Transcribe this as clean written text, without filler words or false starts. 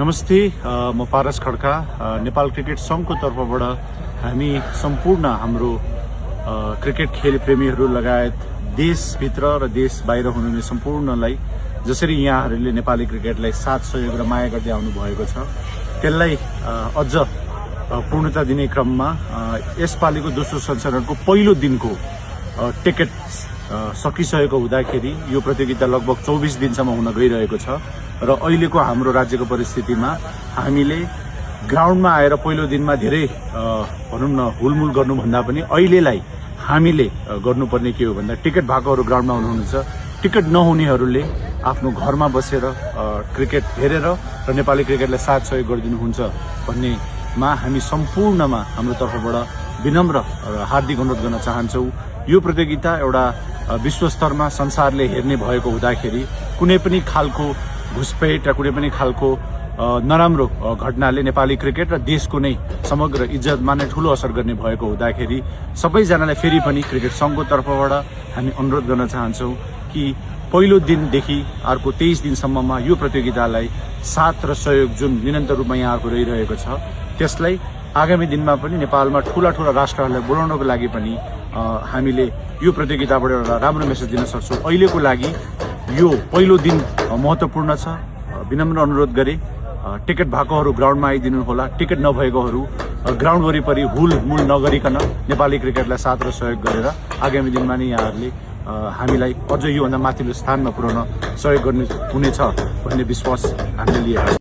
नमस्ते, म पारस खड्का। नेपाल क्रिकेट संघको तर्फबाट हामी सम्पूर्ण हाम्रो क्रिकेट खेल प्रेमीहरू लगायत देशभित्र र देश बाहिर हुनुहुने सम्पूर्णलाई जसरी यहाँहरूले नेपाली क्रिकेटलाई साथ सहयोग र माया गर्दै आउनु भएको छ त्यसलाई अझ पूर्णता दिने क्रममा यसपालिको दोस्रो संस्करणको पहिलो दिनको टिकट सकिसकेको हुँदाखेरि यो प्रतियोगिता लगभग 24 दिनसम्म हुन गइरहेको छ र अहिलेको हाम्रो राज्यको परिस्थितिमा हामीले ग्राउन्डमा आएर पहिलो दिनमा धेरै भनौं न हुलमुल गर्नुभन्दा पनि अहिलेलाई हामीले गर्नुपर्ने के हो भन्दा टिकट भएकोहरू ग्राउन्डमा हुनुहुन्छ, टिकट नहुनेहरूले आफ्नो घरमा बसेर क्रिकेट हेरेर र नेपाली क्रिकेटलाई साथ सहयोग गरिदिनुहुन्छ भन्नेमा हामी सम्पूर्णमा हाम्रो तर्फबाट विनम्र र हार्दिक अनुरोध गर्न चाहन्छौँ। यो प्रतियोगिता एउटा विश्वस्तरमा संसारले हेर्ने भएको हुँदाखेरि कुनै पनि खालको घुसपेट र कुनै पनि खालको नराम्रो घटनाले नेपाली क्रिकेट र देशको नै समग्र इज्जतमा नै ठूलो असर गर्ने भएको हुँदाखेरि सबैजनालाई फेरि पनि क्रिकेट संघको तर्फबाट हामी अनुरोध गर्न चाहन्छौँ कि पहिलो दिनदेखि अर्को 23 दिनसम्ममा यो प्रतियोगितालाई साथ र सहयोग जुन निरन्तर रूपमा यहाँको रहिरहेको छ त्यसलाई आगामी दिनमा पनि नेपालमा ठूला राष्ट्रहरूलाई बोलाउनको लागि पनि हामीले यो प्रतियोगिताबाट एउटा राम्रो मेसेज दिन सक्छौँ। अहिलेको लागि यो पहिलो दिन महत्त्वपूर्ण छ। विनम्र अनुरोध गरे टिकट भएकोहरू ग्राउन्डमा आइदिनु होला, टिकट नभएकोहरू ग्राउन्ड वरिपरि हुलमुल नगरिकन नेपाली क्रिकेटलाई साथ र सहयोग गरेर आगामी दिनमा नै यहाँहरूले हामीलाई अझ योभन्दा माथिल्लो स्थानमा पुर्याउन सहयोग गर्नु हुनेछ भन्ने विश्वास हामीले लिएको छ।